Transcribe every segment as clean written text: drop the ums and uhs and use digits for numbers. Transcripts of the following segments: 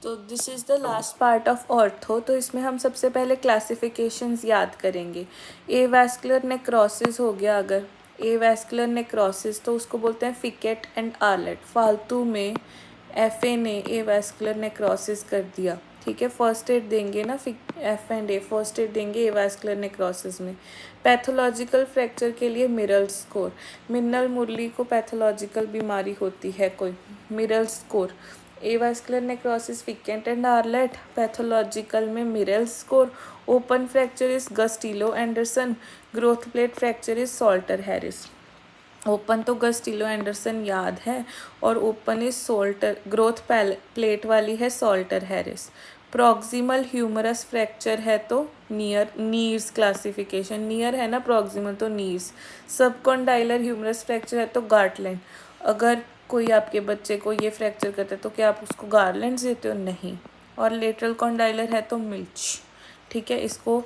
तो this is the last part of ortho. तो इसमें हम सबसे पहले क्लासिफिकेशंस याद करेंगे। ए वैस्कुलर नेक्रोसिस हो गया, अगर ए वैस्कुलर नेक्रोसिस तो उसको बोलते हैं फिकेट एंड आर्लेट। फालतू में एफए ने ए वैस्कुलर नेक्रोसिस कर दिया, ठीक है। फर्स्ट एड देंगे ना, F and A first aid देंगे ए वैस्कुलर नेक्रोसिस में। पैथोलॉजिकल फ्रैक्चर के लिए मिरल स्कोर। मिन्नल मुरली को पैथोलॉजिकल बीमारी होती है कोई, Mirel score. Avascular necrosis Ficat and Arlet, pathological में Mirel score. Open fracture is Gustilo Anderson, growth plate fracture is Salter Harris. Open तो गस्टिलो एंडरसन याद है, और open is Salter, growth plate वाली है Salter Harris. Proximal humerus fracture है तो near, नीर्स classification, near है ना प्रॉक्सिमल तो नीर्स। सबकॉन्डाइलर ह्यूमरस फ्रैक्चर है तो गार्टलैंड। अगर कोई आपके बच्चे को ये फ्रैक्चर करता है तो क्या आप उसको गार्लैंड्स देते हो? नहीं। और लेटरल कॉन्डाइलर है तो मिल्च, ठीक है। इसको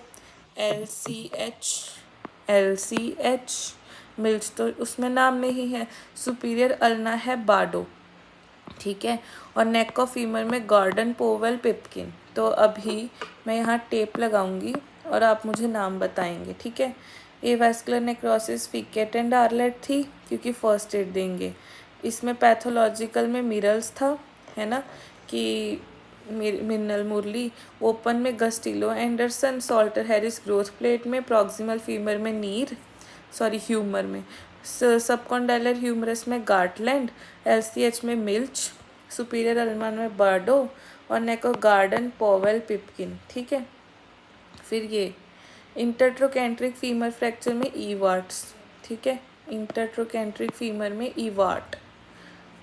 LCH मिल्च तो उसमें नाम में ही है। सुपीरियर अल्ना है बार्डो, ठीक है। और नेक ऑफ फीमर में गॉर्डन पोवेल पिपकिन। तो अभी मैं यहाँ टेप लगाऊंगी और आप मुझे नाम बताएंगे, ठीक है। ए वैस्कुलर नेक्रोसिस फिकेट एंड आर्लेट थी क्योंकि फर्स्ट एड देंगे। इसमें पैथोलॉजिकल में मिरल्स था, है ना, कि मिन्नल मुरली। ओपन में Gustilo Anderson, Salter Harris growth plate में। प्रॉक्सिमल फीमर में नीर, सॉरी ह्यूमर में। सबकॉन्डाइलर ह्यूमरस में गार्टलैंड। LCH में मिल्च। सुपीरियर अल्मान में बार्डो। और नेको गार्डन पोवेल पिपकिन, ठीक है। फिर ये इंटरट्रोकेंट्रिक फीमर फ्रैक्चर में ईवार्ट्स, ठीक है। इंटरट्रोकेंट्रिक फीमर में ईवार्ट,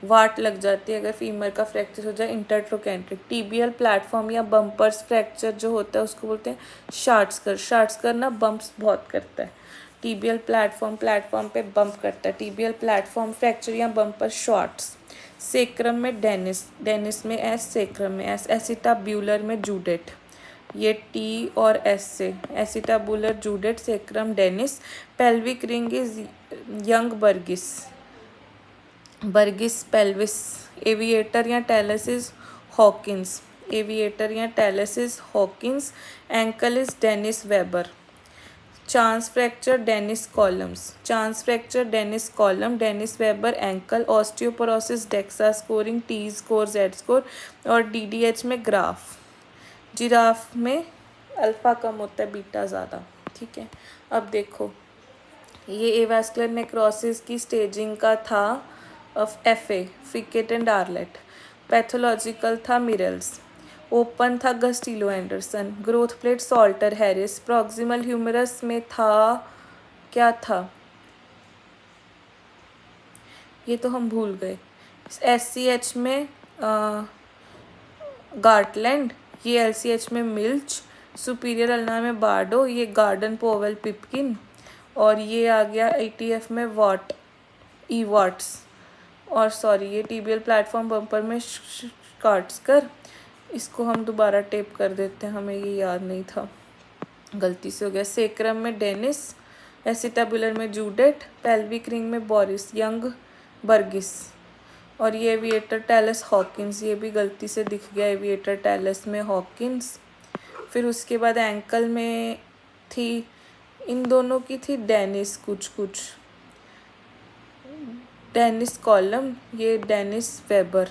वाट लग जाती है अगर फीमर का फ्रैक्चर हो जाए इंटरट्रोकेंट्रिक। टीबियल प्लेटफॉर्म या बम्पर्स फ्रैक्चर जो होता है उसको बोलते हैं शार्ट्सकर। शार्ट्सकर ना बम्प्स बहुत करता है। टीबियल प्लेटफॉर्म पे बम्प करता है। टीबियल प्लेटफॉर्म फ्रैक्चर या बम्पर शॉर्ट्स। सेक्रम में डेनिस में एस, सेक्रम में एस। एसिटाब्यूलर में जूडेट, ये टी और एस से, acetabular Judet, sacrum Denis. Pelvic ring is Young Burgess pelvis. Aviator या टैलेसिस हॉकिंस, एविएटर या talus is Hawkins. Ankle is Denis Weber. Chance fracture Denis columns, chance fracture Denis column, Denis Weber ankle. Osteoporosis DEXA scoring, T score Z score. और DDH में graph, giraffe में alpha कम होता है beta ज़्यादा, ठीक है। अब देखो ये एवास्कुलर नेक्रोसिस की स्टेजिंग का था FA Ficat and Arlet. Pathological था मिरल्स। ओपन था Gustilo Anderson. Growth plate Salter Harris. Proximal humerus में था, क्या था ये तो हम भूल गए। SCH में गार्टलैंड, ये LCH में मिल्च। सुपीरियर अल्ना में बार्डो, ये गार्डन पोवेल पिपकिन। और ये आ गया ATF में ईवार्ट्स। और सॉरी ये टीबियल प्लेटफॉर्म बम्पर में काट्सकर। इसको हम दोबारा टेप कर देते हैं, हमें ये याद नहीं था, गलती से हो गया। सेक्रम में डेनिस, एसिटाबुलर में जूडेट। पेल्विक रिंग में बोरिस यंग बर्गिस। और ये एविएटर टैलस हॉकिंस, ये भी गलती से दिख गया, एविएटर टैलस में हॉकिंस। फिर उसके बाद एंकल में थी, इन दोनों की थी डेनिस कुछ डेनिस कॉलम, ये डेनिस वेबर।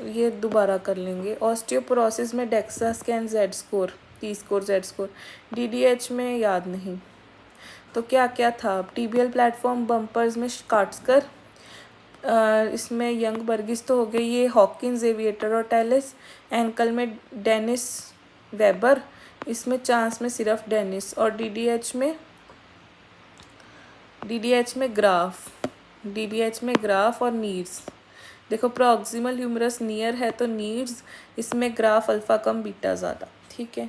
ये दोबारा कर लेंगे। ऑस्टियोपोरोसिस में DEXA scan Z score, T score Z score. DDH में याद नहीं। तो क्या क्या था अब, टीबियल प्लेटफॉर्म बम्पर्स में काट्सकर, इसमें यंग बर्गिस तो हो गई, ये हॉकिंस एविएटर और टैलिस। एंकल में डेनिस वेबर, इसमें चांस में सिर्फ डेनिस। और DDH में ग्राफ और नीड्स। देखो प्रॉक्सिमल ह्यूमरस नियर है तो नीड्स, इसमें ग्राफ अल्फा कम बीटा ज़्यादा, ठीक है।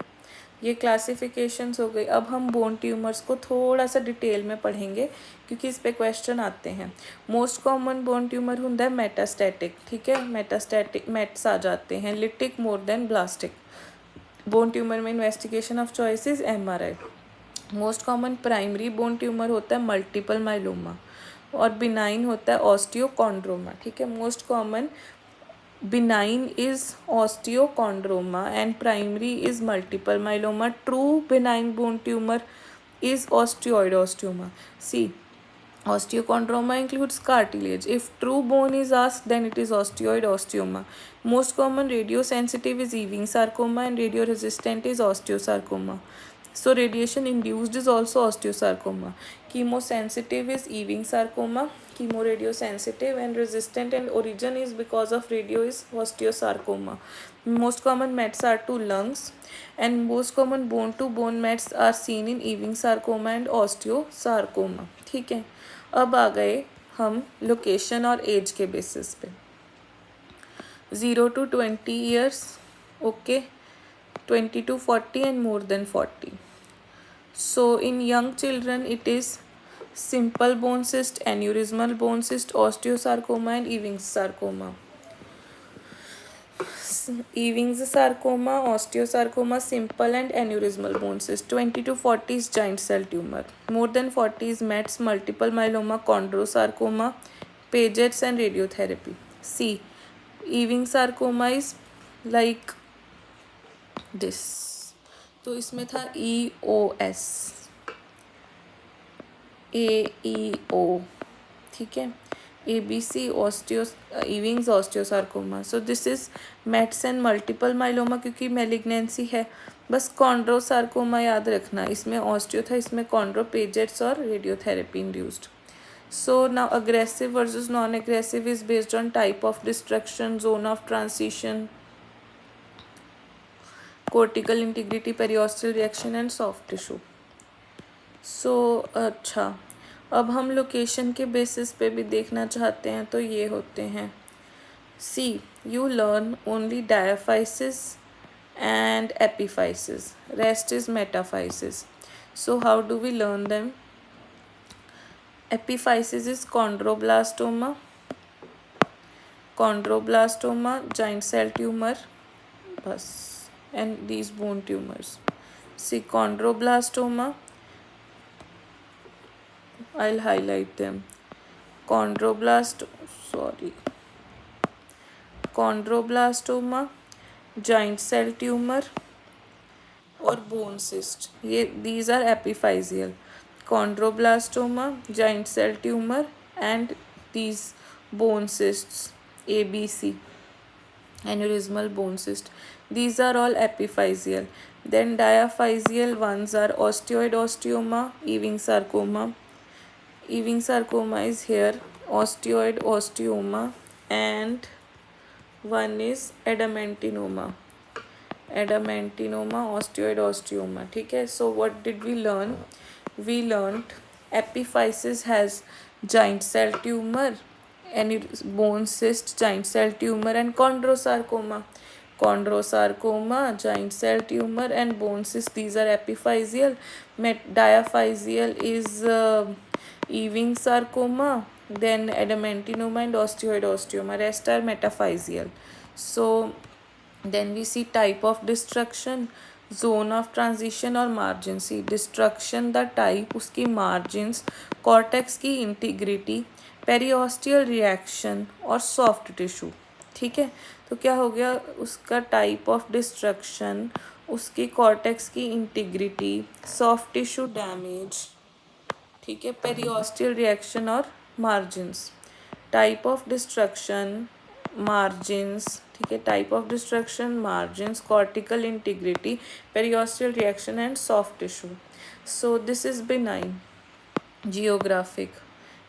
ये क्लासिफिकेशंस हो गई। अब हम बोन ट्यूमर्स को थोड़ा सा डिटेल में पढ़ेंगे क्योंकि इस पे क्वेश्चन आते हैं। मोस्ट कॉमन बोन ट्यूमर होता है मेटास्टैटिक, ठीक है। मेटास्टैटिक मेट्स आ जाते हैं, lytic more than blastic. Bone tumour में investigation of choice is MRI। Most common primary bone tumour होता है मल्टीपल माइलोमा। और बिनाइन होता है ऑस्टियोकॉन्ड्रोमा, ठीक है। Most common benign is osteochondroma and primary is multiple myeloma. True benign bone tumor is osteoid osteoma. See, osteochondroma includes cartilage. If true bone is asked, then it is osteoid osteoma. Most common radiosensitive is Ewing sarcoma and radioresistant is osteosarcoma. So radiation induced is also osteosarcoma. Chemosensitive is Ewing sarcoma, chemoradiosensitive, and resistant and origin is because of radio is osteosarcoma. Most common mets are to lungs and most common bone to bone mets are seen in Ewing sarcoma and osteosarcoma. ठीक है, अब आ गए हम location और as के basis पे. 0 to 20 years, okay, 20 to 40 and more than 40. So in young children it is simple bone cyst, aneurysmal bone cyst, osteosarcoma and Ewing's sarcoma. Ewing's sarcoma, osteosarcoma, simple and aneurysmal bone cyst. 20 to 40 is giant cell tumor. More than 40 is METS, multiple myeloma, chondrosarcoma, Paget's and radiotherapy. See, Ewing sarcoma is like this. तो इसमें था EOS, AEO, ठीक है, ABC Ewing's osteosarcoma. So this is METS and multiple myeloma क्योंकि malignancy है. बस chondrosarcoma याद रखना, इसमें ऑस्टियो था, इसमें chondro, Paget's और radiotherapy induced. So now aggressive versus non-aggressive is based on type of destruction, zone of transition, cortical integrity, periosteal reaction and soft tissue. So अच्छा, अब हम लोकेशन के बेसिस पे भी देखना चाहते हैं तो ये होते हैं. See, you learn only diaphysis and epiphysis, rest is metaphysis. So how do we learn them? Epiphysis is chondroblastoma, giant cell tumor, बस, and these bone tumors. See, chondroblastoma, I'll highlight them. Chondroblastoma, giant cell tumor और bone cyst. These are epiphyseal. Chondroblastoma, giant cell tumor and these bone cysts, ABC, aneurysmal bone cyst. These are all epiphyseal. Then diaphyseal ones are osteoid osteoma, Ewing sarcoma. Ewing sarcoma is here, osteoid osteoma, and one is adamantinoma, osteoid osteoma. ठीक है. So what did we learn? We learned epiphysis has giant cell tumor, bone cyst, giant cell tumor, and chondrosarcoma, giant cell tumor and bone cyst. These are epiphyseal. Diaphyseal is Ewing sarcoma, then adamantinoma and osteoid osteoma. Rest are metaphyseal. So then we see type of destruction, zone of transition और margin. See, destruction the type, उसकी margins, cortex की integrity, periosteal reaction और soft tissue. ठीक है. तो क्या हो गया, उसका type of destruction, उसकी cortex की integrity, soft tissue damage, ठीक है, periosteal reaction और margins. Type of destruction, margins, ठीक है, type of destruction, margins, cortical integrity, periosteal reaction and soft tissue. So this is benign, geographic.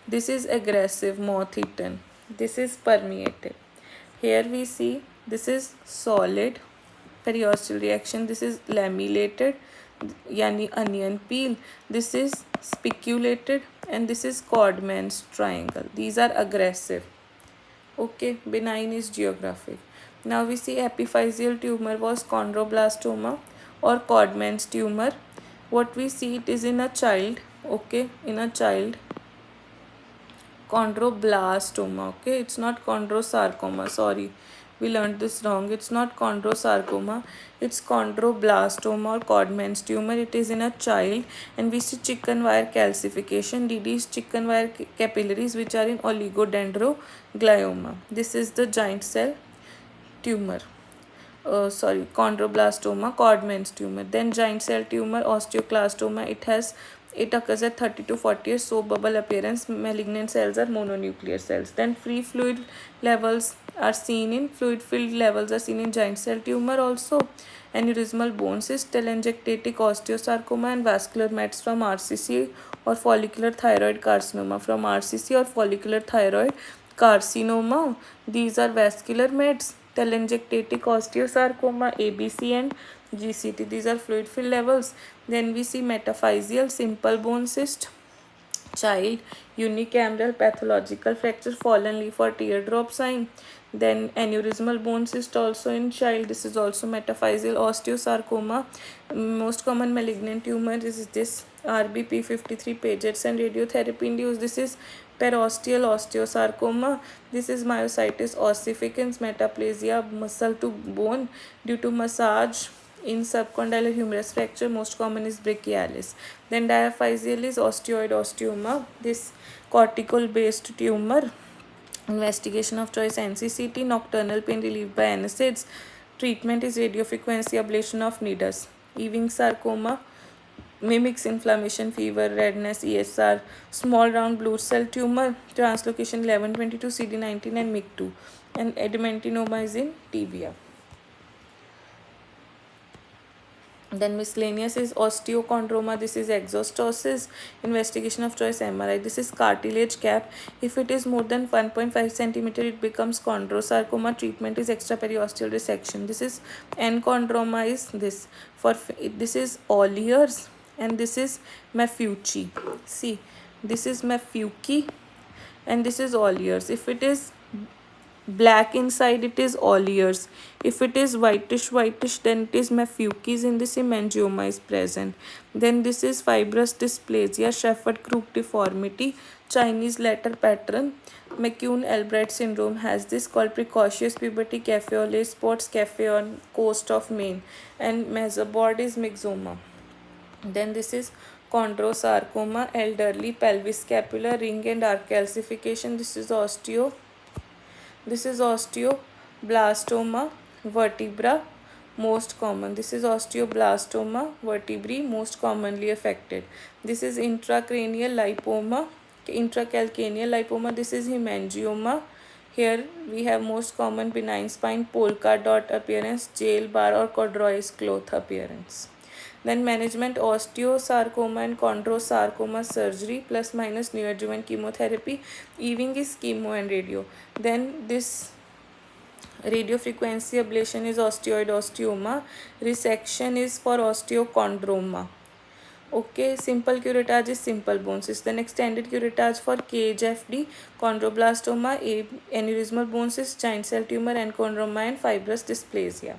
This is aggressive, moth eaten. This is permeative. Here we see this is solid, periosteal reaction. This is lamellated, यानी onion peel. This is spiculated and this is Codman's triangle. These are aggressive. Okay, benign is geographic. Now we see epiphyseal tumor was chondroblastoma or Codman's tumor. What we see, it is in a child. Okay, in a child, chondroblastoma. Okay, it's not chondrosarcoma. Sorry, we learned this wrong. It's not chondrosarcoma, it's chondroblastoma or Codman's tumor. It is in a child and we see chicken wire calcification. DD is chicken wire capillaries which are in oligodendroglioma. This is the giant cell tumor. Chondroblastoma, Codman's tumor. Then giant cell tumor, osteoclastoma. It occurs at 30 to 40 years, so bubble appearance. Malignant cells are mononuclear cells. Then fluid filled levels are seen in giant cell tumor also. Aneurysmal bone cyst, telangiectatic osteosarcoma, and vascular mets from RCC or follicular thyroid carcinoma. From RCC or follicular thyroid carcinoma, these are vascular mets. Telangiectatic osteosarcoma, ABC and GCT, these are fluid fill levels. Then we see metaphyseal simple bone cyst, child, unicameral pathological fracture, fallen leaf or teardrop sign. Then aneurysmal bone cyst also in child, this is also metaphyseal osteosarcoma. Most common malignant tumor is this RBP53 Paget's and radiotherapy induced. This is perosteal osteosarcoma. This is myositis ossificans, metaplasia muscle to bone due to massage in subcondylar humerus fracture. Most common is brachialis. Then diaphyseal is osteoid osteoma. This cortical based tumor. Investigation of choice NCCT, nocturnal pain relieved by NSAIDs. Treatment is radiofrequency ablation of nidus. Ewing sarcoma mimics inflammation, fever, redness, ESR. Small round blue cell tumor, translocation 1122, CD19 and MIG2. And adamentinoma is in tibia. Then miscellaneous is osteochondroma. This is exostosis. Investigation of choice MRI. This is cartilage cap. If it is more than 1.5 centimeter, it becomes chondrosarcoma. Treatment is extraperiosteal resection. This is enchondroma is this. This is Olliers and this is Maffucci. See, this is Maffucci and this is Olliers. If it is black inside, it is Olliers. If it is whitish, then it is Maffucci's. In this hemangioma is present. Then this is fibrous dysplasia, Shepard-Crook deformity, Chinese letter pattern. McCune-Albright syndrome has this, called precocious puberty, cafe au lait spots, cafe on coast of Maine. And mesoboard is myxoma. Then this is chondrosarcoma, elderly, pelvis scapular, ring and arc calcification. This is osteoblastoma vertebra, most common. This is osteoblastoma vertebrae, most commonly affected. This is intracranial lipoma, intracalcaneal lipoma. This is hemangioma. Here we have most common benign spine, polka dot appearance, jail bar or corduroy cloth appearance. Then management, osteosarcoma and chondrosarcoma surgery plus minus neoadjuvant chemotherapy. Ewing is chemo and radio. Then this radiofrequency ablation is osteoid osteoma. Resection is for osteochondroma. Okay, simple curettage is simple bone cyst. Then extended curettage for KHFD, chondroblastoma, aneurysmal bone cyst, giant cell tumor, enchondroma and fibrous dysplasia.